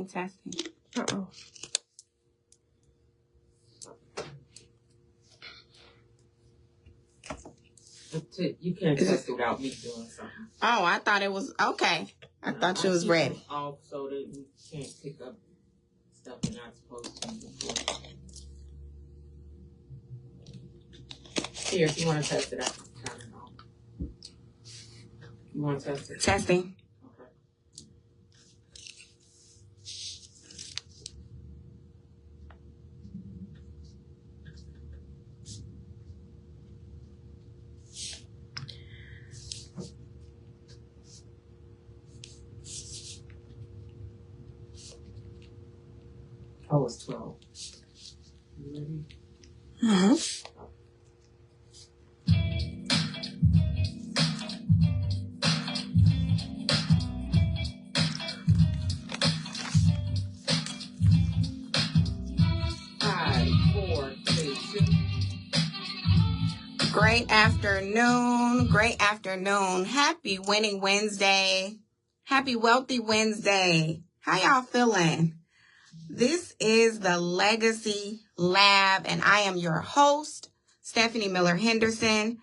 testing. Uh-oh. You can't test it without me doing something. Oh, I thought it was okay. I thought you was ready. Off so that you can't pick up stuff you're not supposed to. Here, if you want to test it, I can turn it on. You want to test it? Testing. Okay. Oh, it's 12. You ready? Mm-hmm. Great afternoon. Great afternoon. Happy Winning Wednesday. Happy Wealthy Wednesday. How y'all feeling? This is the Legacy Lab, and I am your host, Stephanie Miller-Henderson.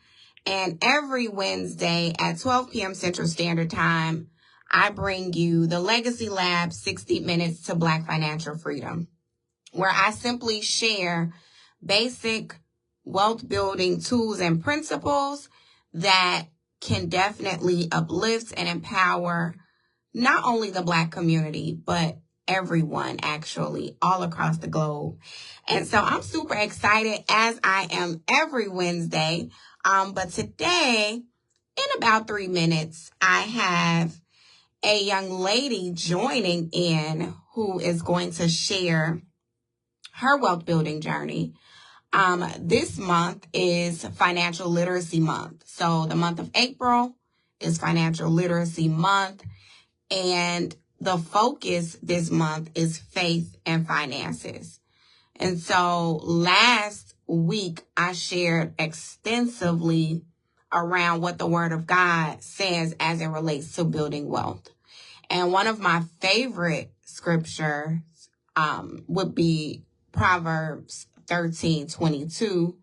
And every Wednesday at 12 p.m. Central Standard Time, I bring you the Legacy Lab 60 Minutes to Black Financial Freedom, where I simply share basic wealth building tools and principles that can definitely uplift and empower not only the Black community, but everyone actually all across the globe. And so I'm super excited, as I am every Wednesday. But today, in about 3 minutes, I have a young lady joining in who is going to share her wealth building journey. This month is Financial Literacy Month. So the month of April is Financial Literacy Month. And the focus this month is faith and finances. And so last week, I shared extensively around what the Word of God says as it relates to building wealth. And one of my favorite scriptures would be Proverbs 13:22,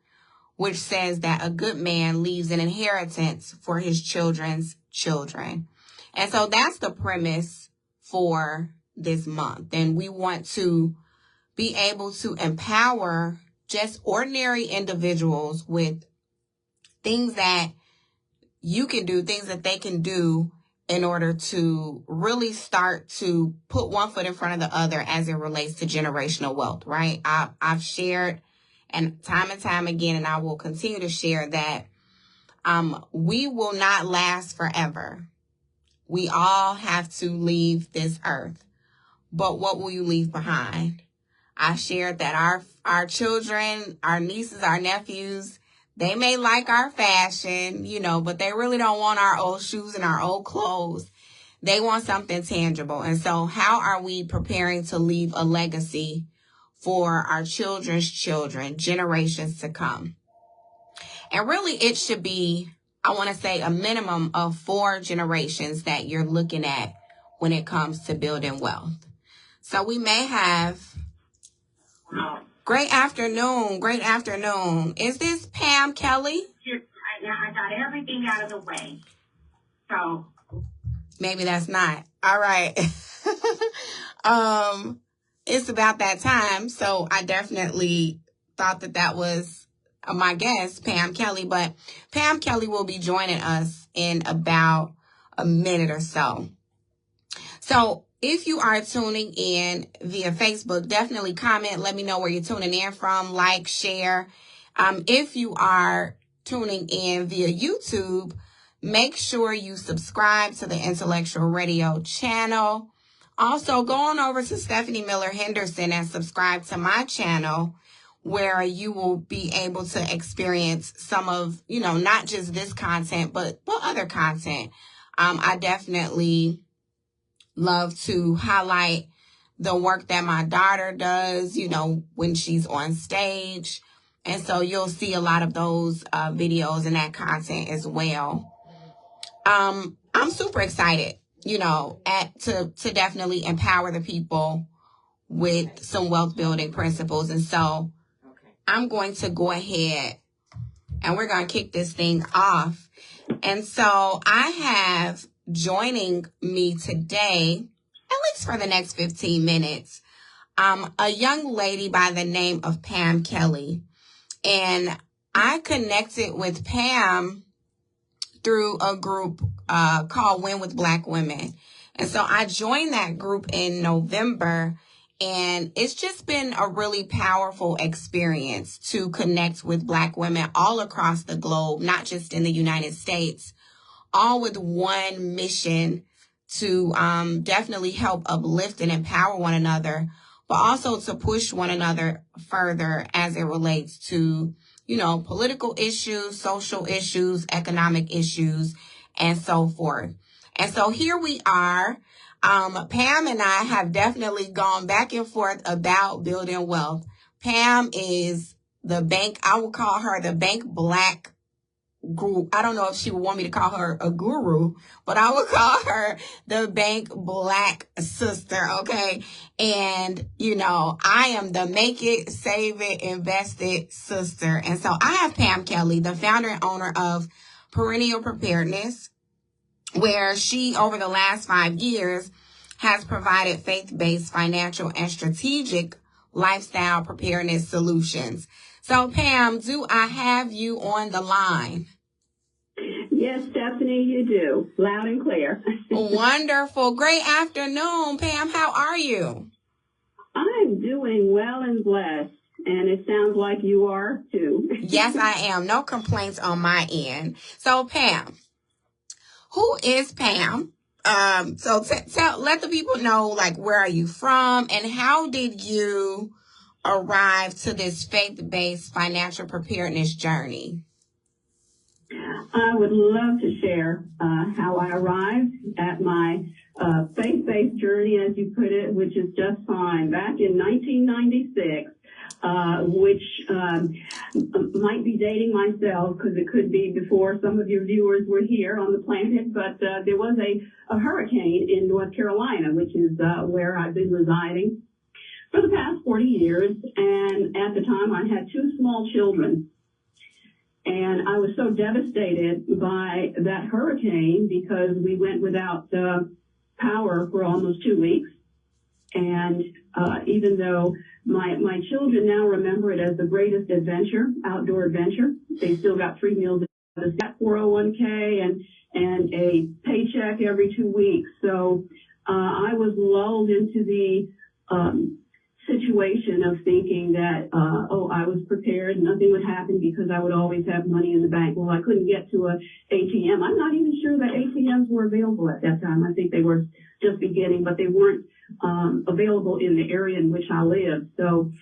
which says that a good man leaves an inheritance for his children's children. And so that's the premise for this month. And we want to be able to empower just ordinary individuals with things that you can do, things that they can do in order to really start to put one foot in front of the other as it relates to generational wealth, right? I've shared and time again, and I will continue to share that we will not last forever. We all have to leave this earth. But what will you leave behind? I shared that our children, our nieces, our nephews, they may like our fashion, but they really don't want our old shoes and our old clothes. They want something tangible. And so how are we preparing to leave a legacy for our children's children, generations to come? And really, it should be, I want to say, a minimum of 4 generations that you're looking at when it comes to building wealth. So we may have... Great afternoon. Great afternoon. Is this Pam Kelly? I got everything out of the way. So maybe that's not. All right. It's about that time. So I definitely thought that was my guest, Pam Kelly. But Pam Kelly will be joining us in about a minute or so. So if you are tuning in via Facebook, definitely comment. Let me know where you're tuning in from. Like, share. If you are tuning in via YouTube, make sure you subscribe to the Intellectual Radio channel. Also, go on over to Stephanie Miller-Henderson and subscribe to my channel, where you will be able to experience some of, not just this content, but other content. I definitely love to highlight the work that my daughter does, when she's on stage. And so you'll see a lot of those videos and that content as well. I'm super excited to definitely empower the people with some wealth building principles. And so I'm going to go ahead and we're going to kick this thing off. And so I have joining me today, at least for the next 15 minutes, a young lady by the name of Pam Kelly. And I connected with Pam through a group called Win with Black Women. And so I joined that group in November, and it's just been a really powerful experience to connect with Black women all across the globe, not just in the United States, all with one mission to definitely help uplift and empower one another, but also to push one another further as it relates to, political issues, social issues, economic issues, and so forth. And so here we are. Pam and I have definitely gone back and forth about building wealth. Pam is the bank, I would call her the bank Black guru. I don't know if she would want me to call her a guru, but I would call her the bank Black sister, okay? And, I am the make it, save it, invest it sister. And so I have Pam Kelly, the founder and owner of Perennial Preparedness, where she, over the last 5 years, has provided faith-based financial and strategic lifestyle preparedness solutions. So, Pam, do I have you on the line? Yes, Stephanie, you do. Loud and clear. Wonderful. Great afternoon, Pam. How are you? I'm doing well and blessed, and it sounds like you are too. Yes, I am. No complaints on my end. So, Pam, who is Pam? So let the people know, where are you from and how did you arrive to this faith-based financial preparedness journey? I would love to share how I arrived at my faith-based journey, as you put it, which is just fine. Back in 1996, which might be dating myself because it could be before some of your viewers were here on the planet, but there was a hurricane in North Carolina, which is where I've been residing for the past 40 years. And at the time, I had 2 small children. And I was so devastated by that hurricane because we went without power for almost 2 weeks. And even though my children now remember it as the greatest adventure, outdoor adventure, they still got 3 meals a day, 401k, and a paycheck every 2 weeks. So I was lulled into the situation of thinking that, I was prepared, nothing would happen because I would always have money in the bank. Well, I couldn't get to a ATM. I'm not even sure that ATMs were available at that time. I think they were just beginning, but they weren't available in the area in which I lived. So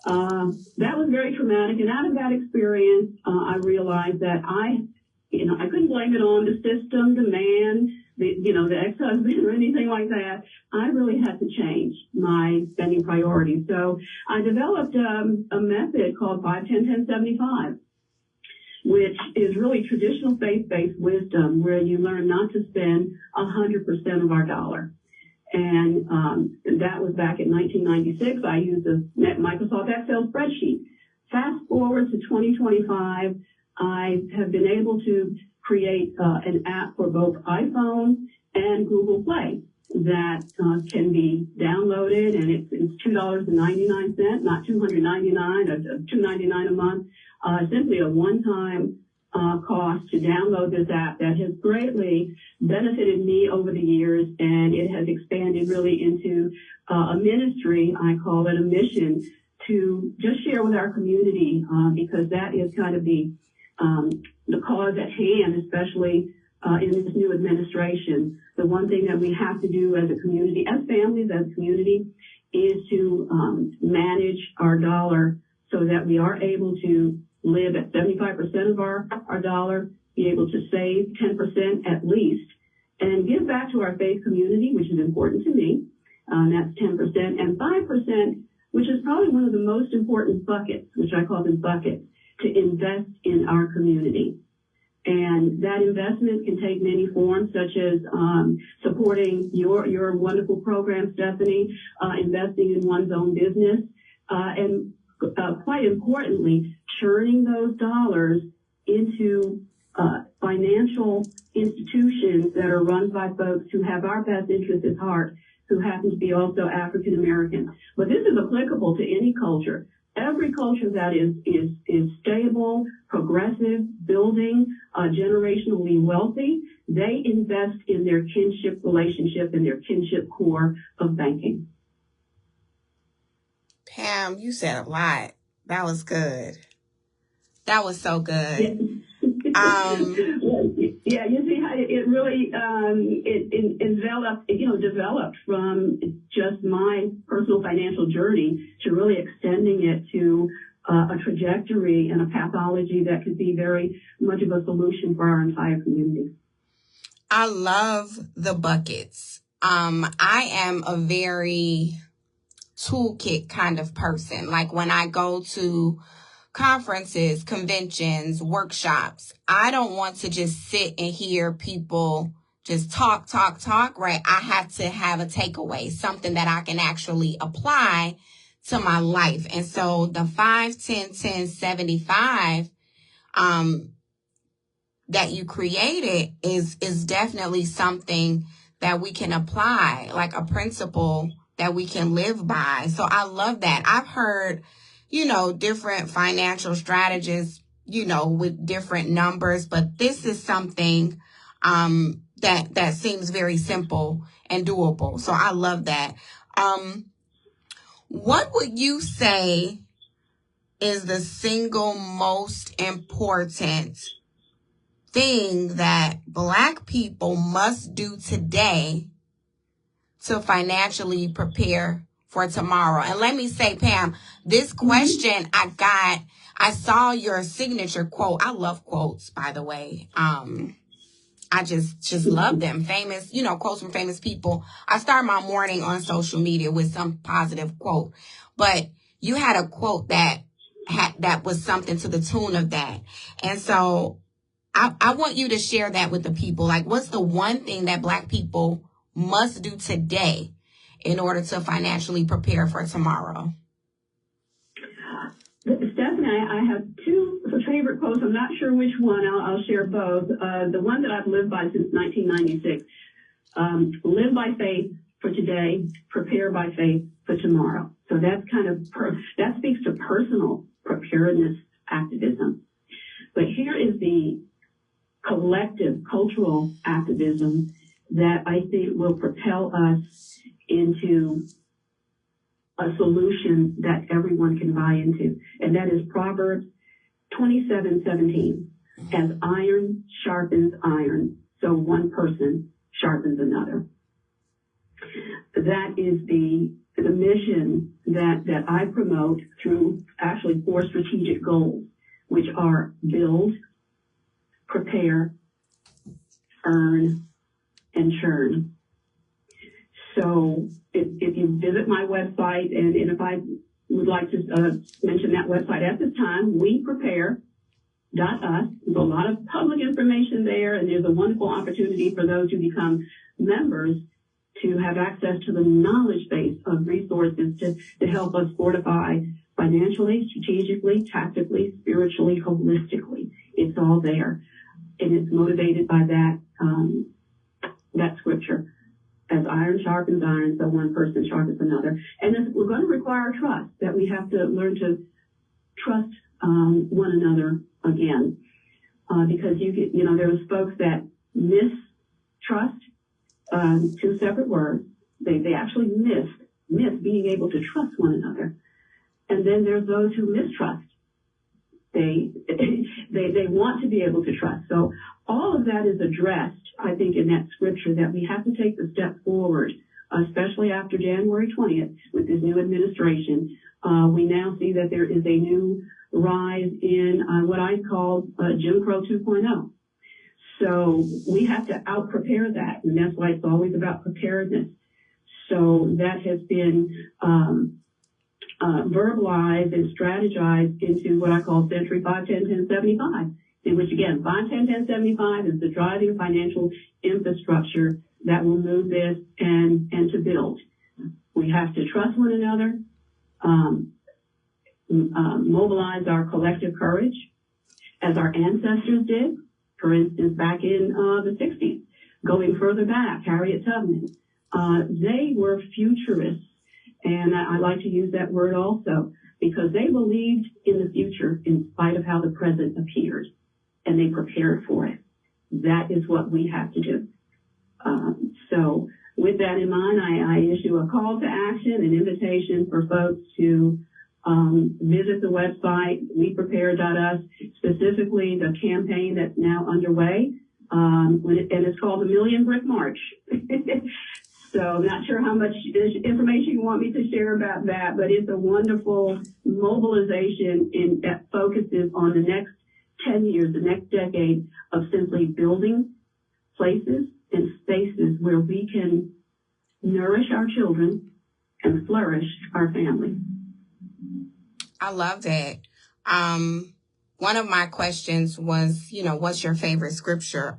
that was very traumatic. And out of that experience, I realized that I couldn't blame it on the system, the man, the ex-husband or anything like that. I really had to change my spending priorities. So I developed a method called 5-10-10-75, which is really traditional faith-based wisdom where you learn not to spend 100% of our dollar. And that was back in 1996. I used a Microsoft Excel spreadsheet. Fast forward to 2025, I have been able to create an app for both iPhone and Google Play that can be downloaded, and it's $2.99, not $299 or $2.99 a month. Simply a one-time cost to download this app that has greatly benefited me over the years, and it has expanded really into a ministry. I call it a mission to just share with our community because that is kind of the cause at hand, especially in this new administration. The one thing that we have to do as a community, as families, as a community, is to manage our dollar so that we are able to live at 75% of our dollar, be able to save 10% at least, and give back to our faith community, which is important to me. That's 10%, and 5%, which is probably one of the most important buckets, which I call them buckets, to invest in our community. And that investment can take many forms, such as supporting your wonderful program, Stephanie, investing in one's own business, and quite importantly, churning those dollars into financial institutions that are run by folks who have our best interests at heart, who happen to be also African American. But this is applicable to any culture. Every culture that is stable, progressive, building, generationally wealthy, they invest in their kinship relationship and their kinship core of banking. Pam, you said a lot. That was good. That was so good. Yeah, you see how it really developed from just my personal financial journey to really extending it to a trajectory and a pathology that could be very much of a solution for our entire community. I love the buckets. I am a very toolkit kind of person. Like when I go to conferences, conventions, workshops, I don't want to just sit and hear people just talk, right? I have to have a takeaway, something that I can actually apply to my life. And so the 5, 10, 10, 75, that you created is definitely something that we can apply, like a principle that we can live by. So I love that. I've heard, different financial strategies, with different numbers, but this is something that seems very simple and doable. So I love that. What would you say is the single most important thing that Black people must do today to financially prepare for tomorrow? And let me say, Pam, this question I saw your signature quote. I love quotes, by the way. I just love them. Famous, quotes from famous people. I start my morning on social media with some positive quote, but you had a quote that was something to the tune of that. And so I want you to share that with the people. Like, what's the one thing that Black people must do today in order to financially prepare for tomorrow? Stephanie, I have two favorite quotes. I'm not sure which one. I'll share both. The one that I've lived by since 1996, live by faith for today, prepare by faith for tomorrow. So that's that speaks to personal preparedness activism. But here is the collective cultural activism that I think will propel us into a solution that everyone can buy into. And that is Proverbs 27:17. As iron sharpens iron, so one person sharpens another. That is the mission that I promote through actually 4 strategic goals, which are build, prepare, earn, and churn. So if you visit my website, and if I would like to mention that website at this time, weprepare.us. There's a lot of public information there, and there's a wonderful opportunity for those who become members to have access to the knowledge base of resources to help us fortify financially, strategically, tactically, spiritually, holistically. It's all there. And it's motivated by that scripture. As iron sharpens iron, so one person sharpens another. And we're going to require trust, that we have to learn to trust one another again. Because there's folks that mistrust, 2 separate words. They actually miss being able to trust one another. And then there's those who mistrust. They want to be able to trust. So all of that is addressed, I think, in that scripture, that we have to take the step forward, especially after January 20th with this new administration. We now see that there is a new rise in what I call Jim Crow 2.0. So we have to out-prepare that, and that's why it's always about preparedness. So that has been verbalized and strategized into what I call Century 5, 10, 10, 75. in which, again, 5-10-10-75 is the driving financial infrastructure that will move this and to build. We have to trust one another, mobilize our collective courage, as our ancestors did, for instance, back in the 60s, going further back, Harriet Tubman. They were futurists, and I like to use that word also, because they believed in the future in spite of how the present appeared, and they prepared for it. That is what we have to do. So with that in mind, I issue a call to action, an invitation for folks to visit the website, weprepare.us, specifically the campaign that's now underway, and it's called the Million Brick March. So I'm not sure how much information you want me to share about that, but it's a wonderful mobilization that focuses on the next 10 years, the next decade, of simply building places and spaces where we can nourish our children and flourish our family. I loved it. One of my questions was, what's your favorite scripture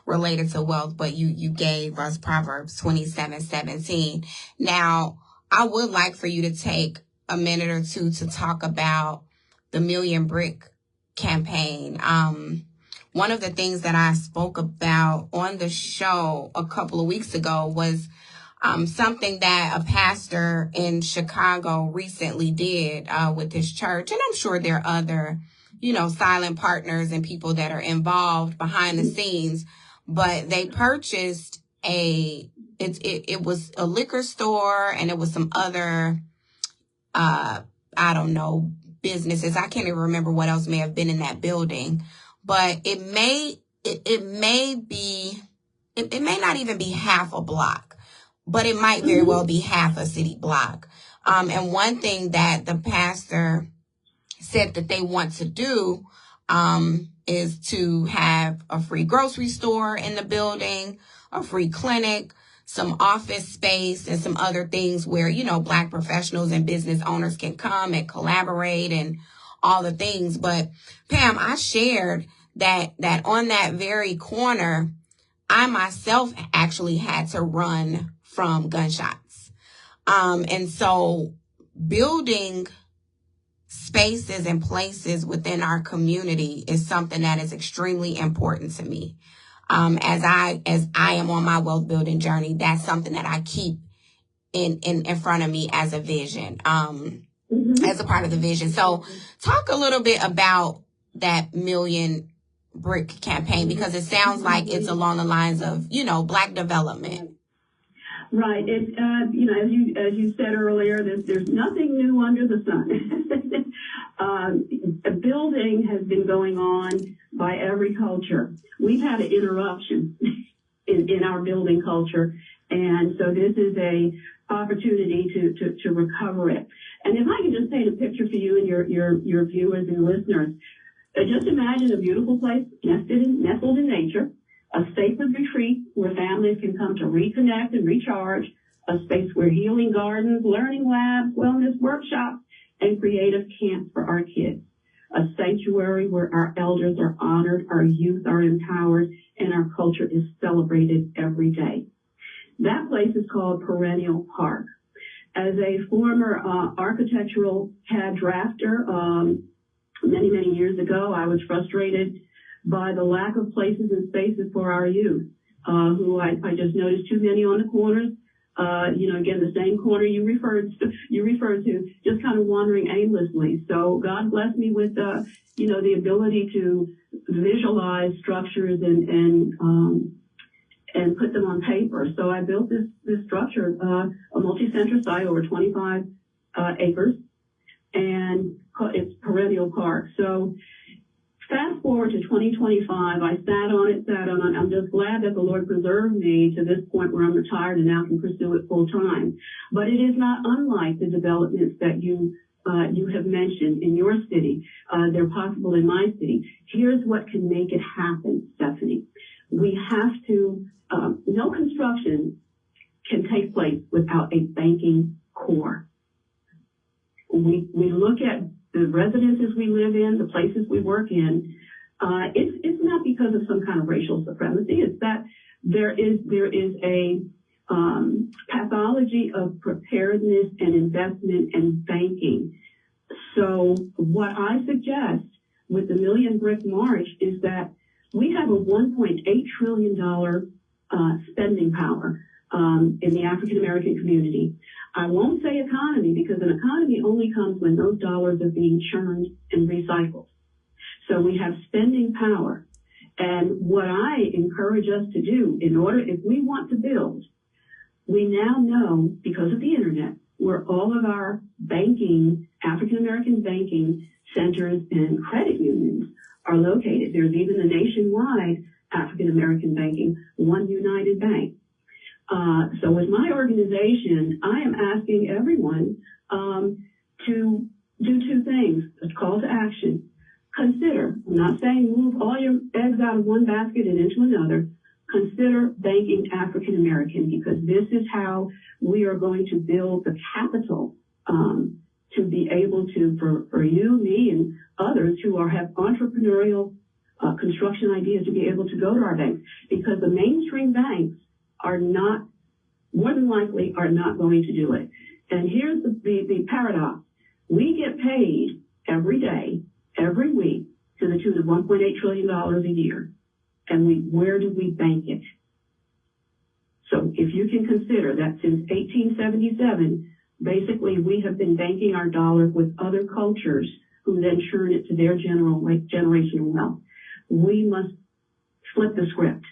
related to wealth? But you gave us Proverbs 27:17. Now, I would like for you to take a minute or two to talk about the Million Brick campaign. One of the things that I spoke about on the show a couple of weeks ago was something that a pastor in Chicago recently did with his church. And I'm sure there are other, silent partners and people that are involved behind the scenes. But they purchased it was a liquor store, and it was some other, businesses. I can't even remember what else may have been in that building. But it may not even be half a block, but it might very well be half a city block. And one thing that the pastor said that they want to do is to have a free grocery store in the building, a free clinic, some office space, and some other things where, Black professionals and business owners can come and collaborate and all the things. But Pam, I shared that on that very corner, I myself actually had to run from gunshots. And so building spaces and places within our community is something that is extremely important to me. As I am on my wealth building journey, that's something that I keep in front of me as a vision, as a part of the vision. So talk a little bit about that Million Brick campaign, because it sounds like it's along the lines of, Black development. Right. It, as you said earlier, there's nothing new under the sun. Building has been going on by every culture. We've had an interruption in our building culture, and so this is a opportunity to recover it. And if I can just paint a picture for you and your viewers and listeners, just imagine a beautiful place nestled in nature, a sacred retreat where families can come to reconnect and recharge, a space where healing gardens, learning labs, wellness workshops, and creative camps for our kids, a sanctuary where our elders are honored, our youth are empowered, and our culture is celebrated every day. That place is called Perennial Park. As a former architectural CAD drafter, many, many years ago, I was frustrated by the lack of places and spaces for our youth, who I just noticed too many on the corners. Again, the same corner you referred to, just kind of wandering aimlessly. So God blessed me with, the ability to visualize structures and put them on paper. So I built this structure, a multi-center site over 25 acres, and it's Perennial Park. So fast forward to 2025, I sat on it. I'm just glad that the Lord preserved me to this point where I'm retired and now can pursue it full time. But it is not unlike the developments that you have mentioned in your city. They're possible in my city. Here's what can make it happen, Stephanie. We have to, no construction can take place without a banking core. We look at the residences we live in, the places we work in. It's not because of some kind of racial supremacy. It's that there is a pathology of preparedness and investment and banking. So what I suggest with the Million Brick March is that we have a $1.8 trillion spending power in the African American community. I won't say economy, because an economy only comes when those dollars are being churned and recycled. So we have spending power. And what I encourage us to do in order, if we want to build, we now know, because of the internet, where all of our banking, African American banking centers and credit unions are located. There's even the nationwide African American banking, One United Bank. So with my organization, I am asking everyone to do two things, a call to action. Consider, I'm not saying move all your eggs out of one basket and into another. Consider banking African American, because this is how we are going to build the capital to be able to, for you, me, and others who have entrepreneurial construction ideas, to be able to go to our banks, because the mainstream banks are not, more than likely, are not going to do it. And here's the paradox. We get paid every day, every week, to the tune of $1.8 trillion a year. And where do we bank it? So if you can consider that since 1877, basically we have been banking our dollar with other cultures who then churn it to their generational wealth. We must flip the script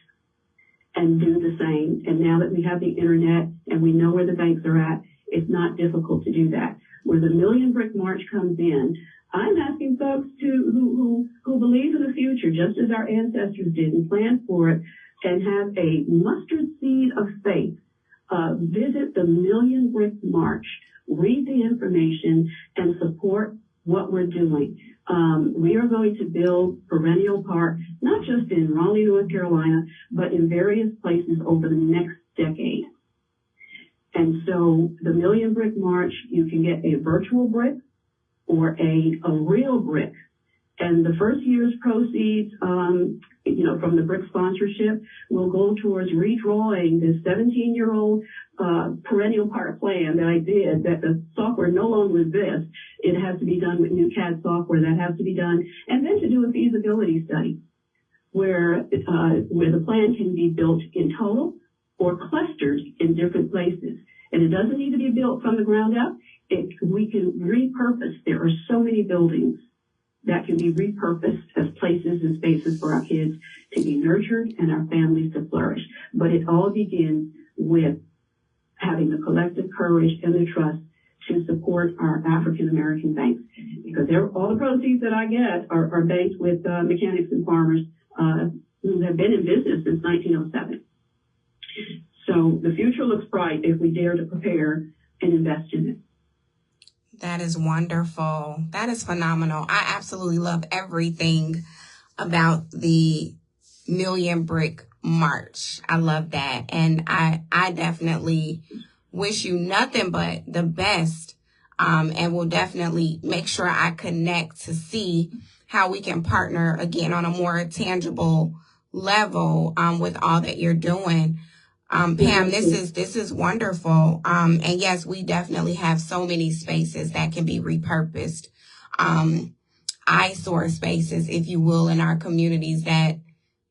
and do the same. And now that we have the internet and we know where the banks are at, it's not difficult to do that. Where the Million Brick March comes in, I'm asking folks who believe in the future, just as our ancestors did, and plan for it, and have a mustard seed of faith. Visit the Million Brick March, read the information, and support what we're doing. We are going to build perennial park, not just in Raleigh, North Carolina, but in various places over the next decade. And so the Million Brick March, you can get a virtual brick or a real brick. And the first year's proceeds, from the brick sponsorship will go towards redrawing this 17-year-old perennial park plan that I did, that the software no longer exists. It has to be done with new CAD software. That has to be done. And then to do a feasibility study where the plan can be built in total or clustered in different places. And it doesn't need to be built from the ground up. We can repurpose. There are so many buildings that can be repurposed as places and spaces for our kids to be nurtured and our families to flourish. But it all begins with having the collective courage and the trust to support our African American banks. Because all the proceeds that I get are banked with mechanics and farmers who have been in business since 1907. So the future looks bright if we dare to prepare and invest in it. That is wonderful. That is phenomenal. I absolutely love everything about the Million Brick March. I love that. And I definitely wish you nothing but the best. And will definitely make sure I connect to see how we can partner again on a more tangible level with all that you're doing. Pam, this is wonderful. And yes, we definitely have so many spaces that can be repurposed. Eyesore spaces, if you will, in our communities that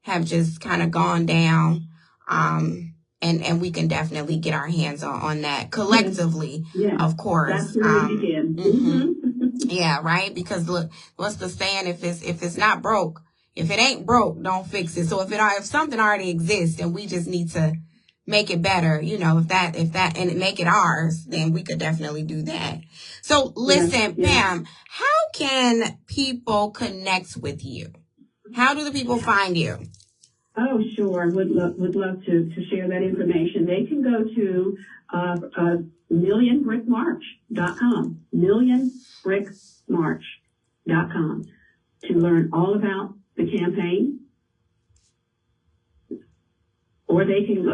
have just kind of gone down. And we can definitely get our hands on that collectively, of course. That's where we begin. Yeah, right. Because look, what's the saying? If it's not broke, if it ain't broke, don't fix it. So if something already exists and we just need to make it better, if that and make it ours, then we could definitely do that. So listen, Pam, how can people connect with you? How do the people find you? Oh, sure. Would love to share that information. They can go to millionbrickmarch.com, millionbrickmarch.com to learn all about the campaign. Or they can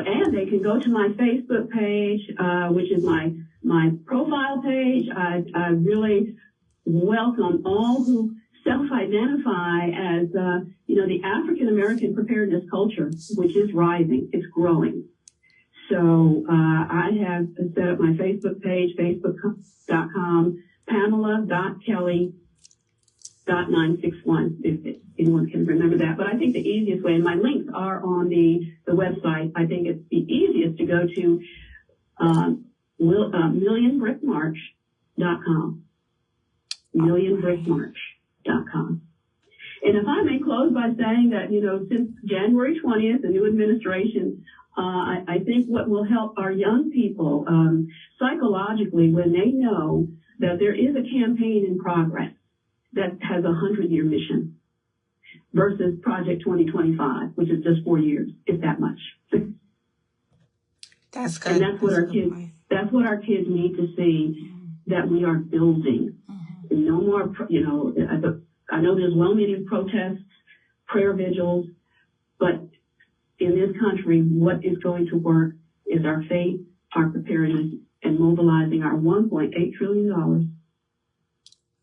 go to my Facebook page, which is my profile page. I really welcome all who self-identify as, the African American preparedness culture, which is rising, it's growing. So I have set up my Facebook page, facebook.com, Pamela.Kelly.961, if anyone can remember that. But I think the easiest way, and my links are on the website, I think it's the easiest to go to millionbrickmarch.com. millionbrickmarch.com. And if I may close by saying that, since January 20th, the new administration, I think what will help our young people psychologically when they know that there is a campaign in progress that has a 100-year mission versus Project 2025, which is just 4 years, if that much. That's good. And that's what our kids need to see, that we are building. Mm-hmm. No more, I know there's well-meaning protests, prayer vigils, but in this country, what is going to work is our faith, our preparedness, and mobilizing our $1.8 trillion.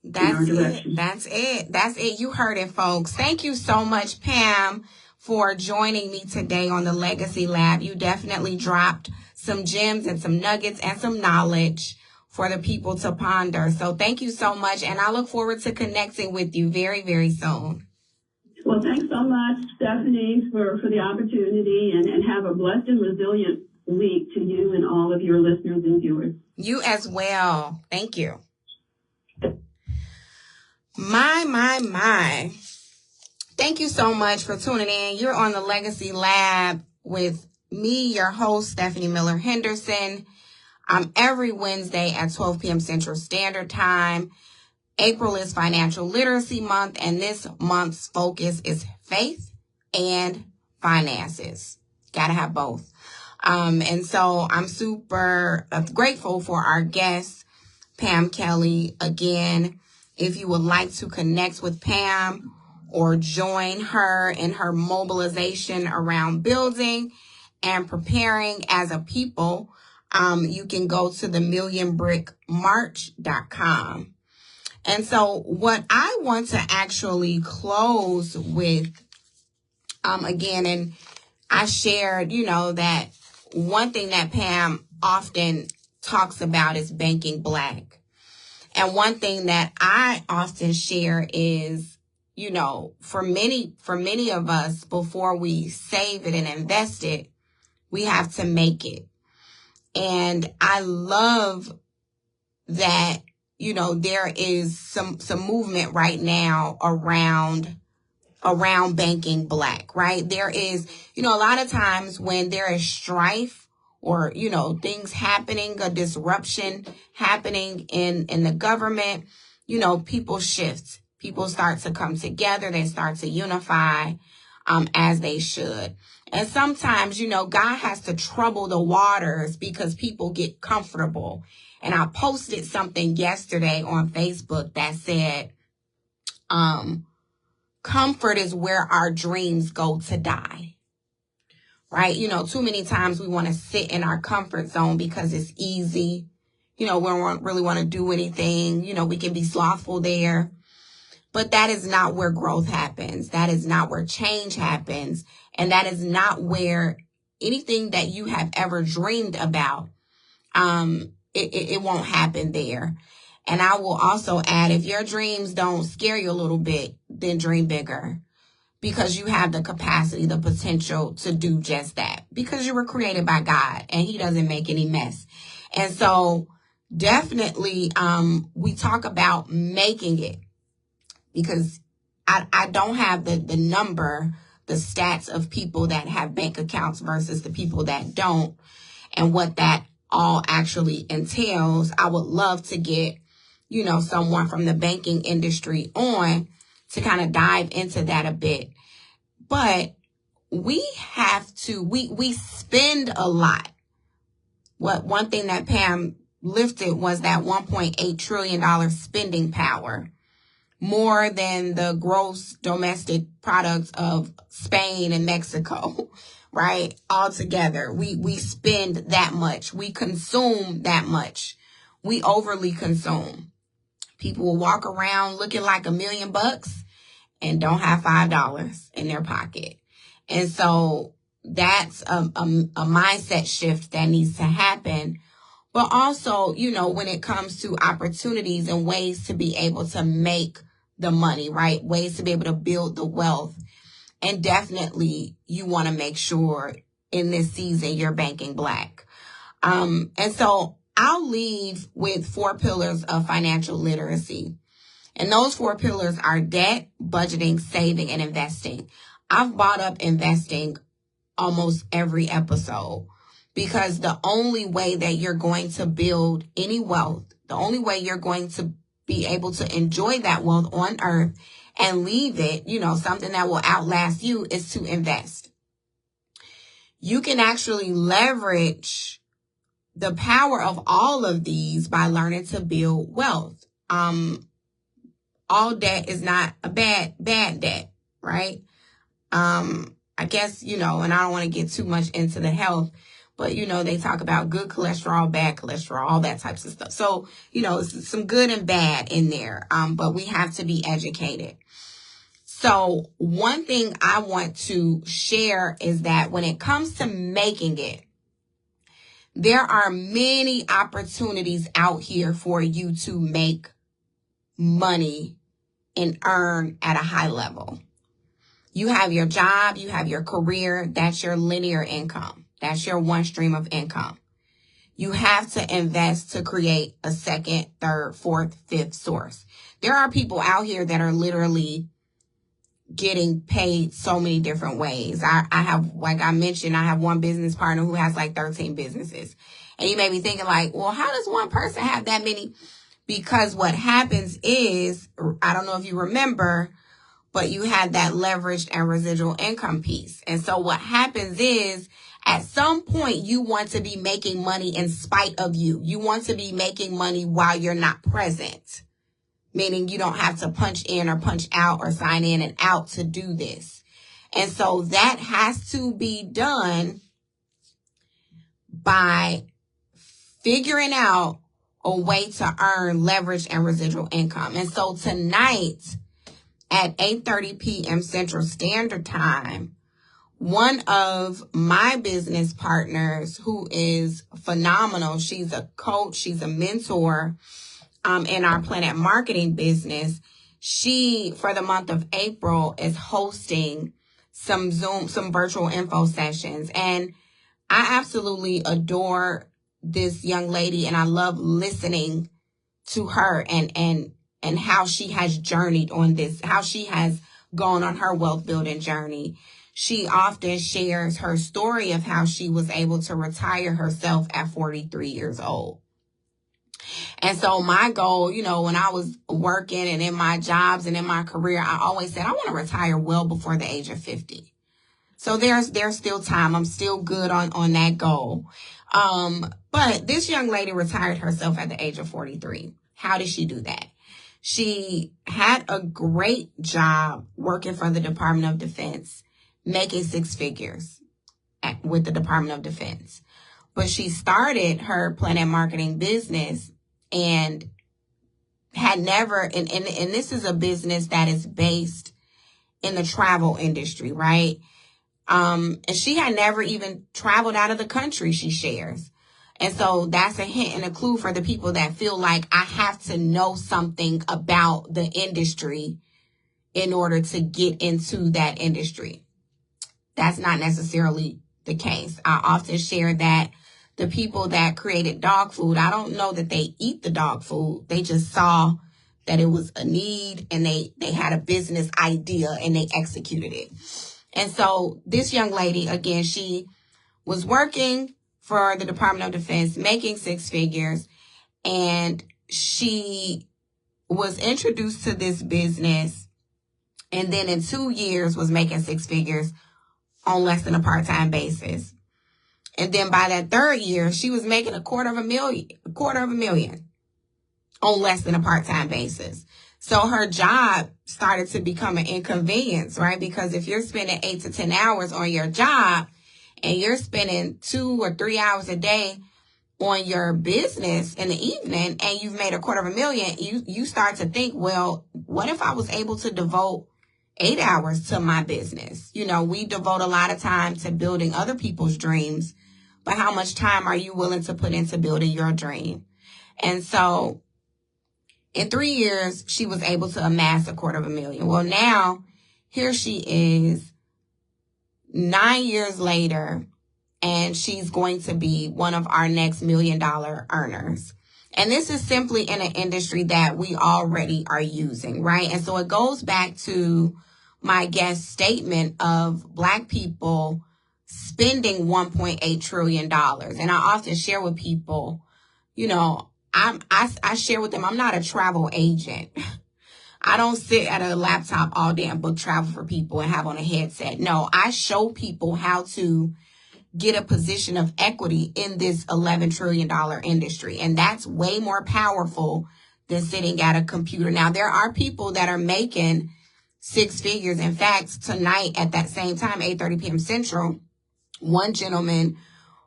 That's it. You heard it, folks. Thank you so much, Pam, for joining me today on the Legacy Lab. You definitely dropped some gems and some nuggets and some knowledge for the people to ponder. So thank you so much, and I look forward to connecting with you very, very soon. Well, thanks so much, Stephanie, for the opportunity, and have a blessed and resilient week to you and all of your listeners and viewers. You as well. Thank you. My. Thank you so much for tuning in. You're on the Legacy Lab with me, your host, Stephanie Miller-Henderson. Every Wednesday at 12 p.m. Central Standard Time. April is Financial Literacy Month, and this month's focus is faith and finances. Gotta have both. And so I'm super grateful for our guest, Pam Kelly. Again, if you would like to connect with Pam or join her in her mobilization around building and preparing as a people, you can go to the millionbrickmarch.com. And so what I want to actually close with, again, and I shared, that one thing that Pam often talks about is banking black. And one thing that I often share is, for many of us, before we save it and invest it, we have to make it. And I love that, there is some movement right now around banking black, right? There is, a lot of times when there is strife or, things happening, a disruption happening in the government, people shift. People start to come together. They start to unify as they should. And sometimes, God has to trouble the waters because people get comfortable. And I posted something yesterday on Facebook that said, comfort is where our dreams go to die. Right? Too many times we want to sit in our comfort zone because it's easy. We don't really want to do anything. We can be slothful there. But that is not where growth happens. That is not where change happens. And that is not where anything that you have ever dreamed about, it won't happen there. And I will also add, if your dreams don't scare you a little bit, then dream bigger. Because you have the capacity, the potential to do just that. Because you were created by God and He doesn't make any mess. And so definitely we talk about making it. Because I don't have the number, the stats of people that have bank accounts versus the people that don't, and what that all actually entails. I would love to get, someone from the banking industry on to kind of dive into that a bit. But we have to, we spend a lot. One thing that Pam lifted was that $1.8 trillion spending power. More than the gross domestic products of Spain and Mexico, right? Altogether, we spend that much. We consume that much. We overly consume. People will walk around looking like $1 million and don't have $5 in their pocket. And so that's a mindset shift that needs to happen. But also, you know, when it comes to opportunities and ways to be able to make the money, right? Ways to be able to build the wealth. And definitely you want to make sure in this season you're banking black. And so I'll leave with 4 pillars of financial literacy. And those 4 pillars are debt, budgeting, saving, and investing. I've brought up investing almost every episode because the only way that you're going to build any wealth, the only way you're going to be able to enjoy that wealth on earth and leave it, you know, something that will outlast you, is to invest. You can actually leverage the power of all of these by learning to build wealth. All debt is not a bad debt, right? I guess, you know, and I don't want to get too much into the health, but, you know, they talk about good cholesterol, bad cholesterol, all that types of stuff. So, you know, it's some good and bad in there, but we have to be educated. So one thing I want to share is that when it comes to making it, there are many opportunities out here for you to make money and earn at a high level. You have your job, you have your career, that's your linear income. That's your one stream of income. You have to invest to create a second, third, fourth, fifth source. There are people out here that are literally getting paid so many different ways. I have, like I mentioned, I have one business partner who has like 13 businesses. And you may be thinking like, well, how does one person have that many? Because what happens is, I don't know if you remember, but you had that leveraged and residual income piece. And so what happens is, at some point, you want to be making money in spite of you. You want to be making money while you're not present, meaning you don't have to punch in or punch out or sign in and out to do this. And so that has to be done by figuring out a way to earn leverage and residual income. And so tonight at 8:30 p.m. Central Standard Time, one of my business partners who is phenomenal, she's a coach, she's a mentor in our Planet Marketing business. She, for the month of April, is hosting some virtual info sessions. And I absolutely adore this young lady, and I love listening to her and how she has journeyed on this, how she has gone on her wealth building journey. She often shares her story of how she was able to retire herself at 43 years old. And so my goal, you know, when I was working and in my jobs and in my career, I always said I want to retire well before the age of 50. So there's still time. I'm still good on that goal. But this young lady retired herself at the age of 43. How did she do that? She had a great job working for the Department of Defense, making 6 figures with the Department of Defense. But she started her Planet Marketing business and had never, and this is a business that is based in the travel industry, right? And she had never even traveled out of the country, she shares. And so that's a hint and a clue for the people that feel like I have to know something about the industry in order to get into that industry. That's not necessarily the case. I often share that the people that created dog food, I don't know that they eat the dog food. They just saw that it was a need and they had a business idea and they executed it. And so this young lady, again, she was working for the Department of Defense, making 6 figures, and she was introduced to this business, and then in 2 years was making 6 figures on less than a part-time basis. And then by that 3rd year, she was making $250,000 on less than a part-time basis. So her job started to become an inconvenience, right? Because if you're spending 8 to 10 hours on your job and you're spending 2 or 3 hours a day on your business in the evening and you've made $250,000, you start to think, well, what if I was able to devote 8 hours to my business? You know, we devote a lot of time to building other people's dreams, but how much time are you willing to put into building your dream? And so in 3 years, she was able to amass $250,000. Well, now here she is 9 years later, and she's going to be one of our next $1 million earners. And this is simply in an industry that we already are using, right? And so it goes back to my guest statement of Black people spending $1.8 trillion. And I often share with people, you know, I share with them, I'm not a travel agent. I don't sit at a laptop all day and book travel for people and have on a headset. No, I show people how to get a position of equity in this $11 trillion industry. And that's way more powerful than sitting at a computer. Now, there are people that are making 6 figures. In fact, tonight at that same time, 8:30 p.m. Central, one gentleman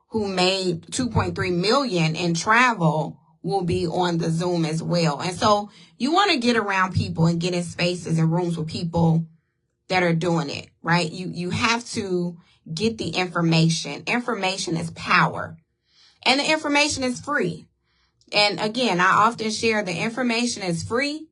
who made $2.3 million in travel will be on the Zoom as well. And so you want to get around people and get in spaces and rooms with people that are doing it, right? You have to get the information. Information is power. And the information is free. And again, I often share the information is free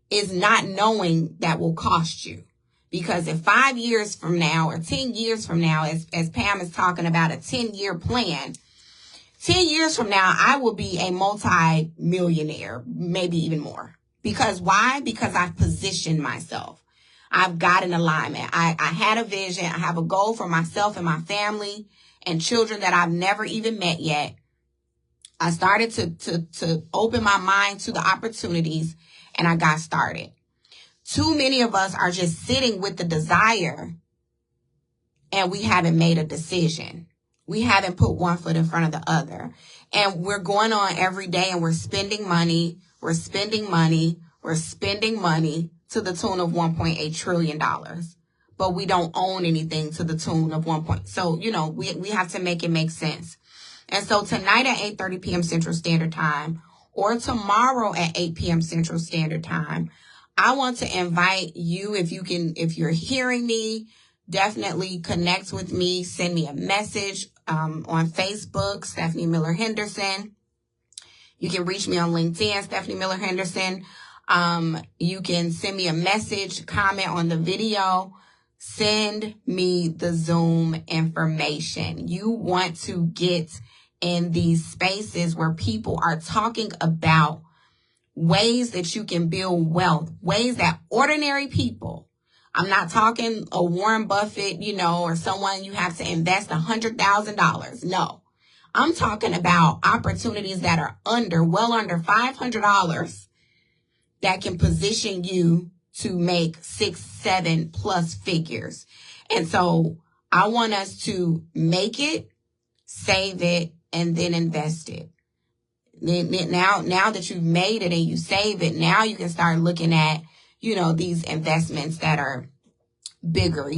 is not knowing that will cost you. Because if 5 years from now or 10 years from now, as Pam is talking about a 10-year plan, 10 years from now, I will be a multi-millionaire, maybe even more. Because why? Because I've positioned myself. I've got an alignment. I had a vision. I have a goal for myself and my family and children that I've never even met yet. I started to open my mind to the opportunities, and I got started. Too many of us are just sitting with the desire, and we haven't made a decision. We haven't put one foot in front of the other. And we're going on every day, and we're spending money. We're spending money. We're spending money to the tune of $1.8 trillion. But we don't own anything to the tune of 1. So, you know, we have to make it make sense. And so tonight at 8:30 p.m. Central Standard Time or tomorrow at 8 p.m. Central Standard Time, I want to invite you, if you're hearing me, definitely connect with me. Send me a message on Facebook, Stephanie Miller-Henderson. You can reach me on LinkedIn, Stephanie Miller-Henderson. You can send me a message, comment on the video, send me the Zoom information. You want to get in these spaces where people are talking about ways that you can build wealth, ways that ordinary people, I'm not talking a Warren Buffett, or someone you have to invest $100,000. No, I'm talking about opportunities that are well under $500 that can position you to make 6, 7 plus figures. And so I want us to make it, save it, and then invest it. Now that you've made it and you save it, now you can start looking at, these investments that are bigger,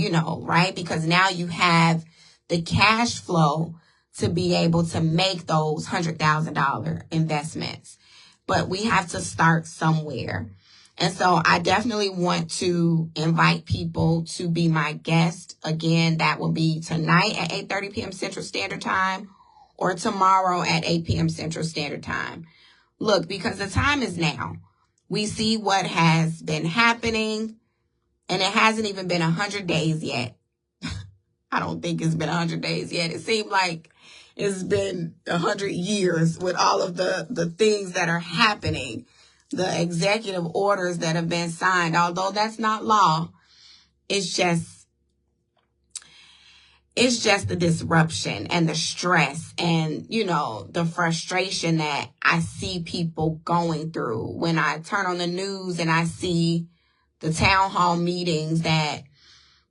right? Because now you have the cash flow to be able to make those $100,000 investments. But we have to start somewhere. And so I definitely want to invite people to be my guest. Again, that will be tonight at 8:30 p.m. Central Standard Time or tomorrow at 8 p.m. Central Standard Time. Look, because the time is now. We see what has been happening, and it hasn't even been 100 days yet. I don't think it's been 100 days yet. It seemed like it's been 100 years with all of the things that are happening, the executive orders that have been signed. Although that's not law, it's just the disruption and the stress and, the frustration that I see people going through when I turn on the news and I see the town hall meetings that,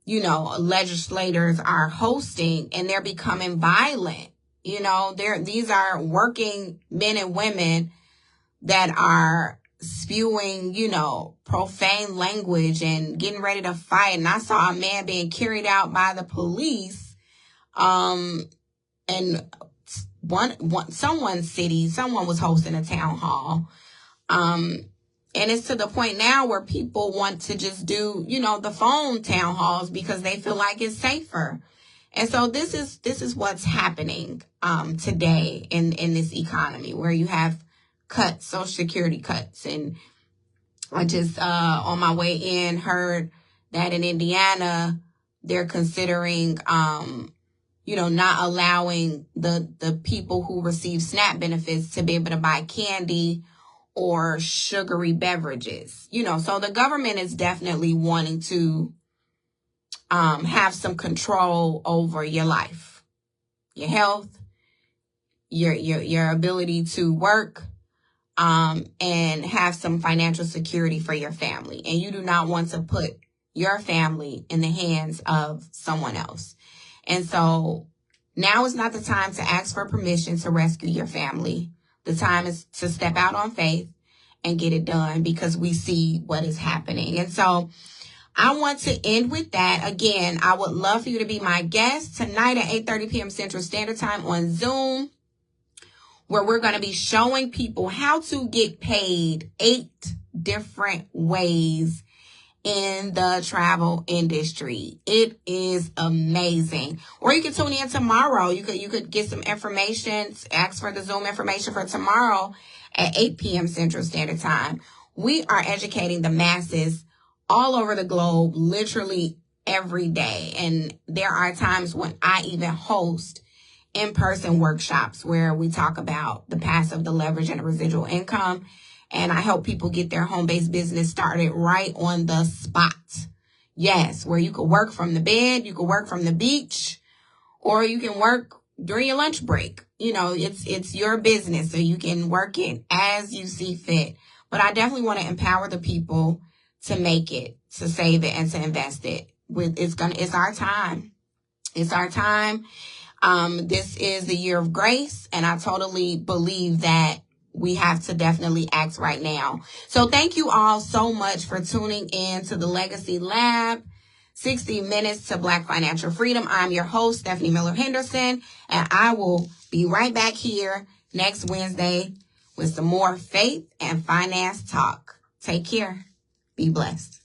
legislators are hosting, and they're becoming violent. These are working men and women that are spewing, profane language and getting ready to fight. And I saw a man being carried out by the police, and someone was hosting a town hall. And it's to the point now where people want to just do, the phone town halls because they feel like it's safer. And so this is what's happening today in this economy, where you have cuts, Social Security cuts. And I just on my way in heard that in Indiana they're considering not allowing the people who receive SNAP benefits to be able to buy candy or sugary beverages. So the government is definitely wanting to have some control over your life, your health, your ability to work, and have some financial security for your family. And you do not want to put your family in the hands of someone else. And so now is not the time to ask for permission to rescue your family. The time is to step out on faith and get it done, because we see what is happening. And so I want to end with that. Again, I would love for you to be my guest tonight at 8:30 p.m. Central Standard Time on Zoom, where we're going to be showing people how to get paid 8 different ways in the travel industry. It is amazing. Or you can tune in tomorrow. You could get some information, ask for the Zoom information for tomorrow at 8 p.m. Central Standard Time. We are educating the masses all over the globe, literally every day. And there are times when I even host in-person workshops where we talk about the passive, the leverage, and the residual income. And I help people get their home-based business started right on the spot. Yes, where you could work from the bed, you could work from the beach, or you can work during your lunch break. It's your business, so you can work it as you see fit. But I definitely want to empower the people to make it, to save it, and to invest it. It's our time. It's our time. This is the year of grace, and I totally believe that we have to definitely act right now. So thank you all so much for tuning in to the Legacy Lab, 60 Minutes to Black Financial Freedom. I'm your host, Stephanie Miller-Henderson, and I will be right back here next Wednesday with some more faith and finance talk. Take care. Be blessed.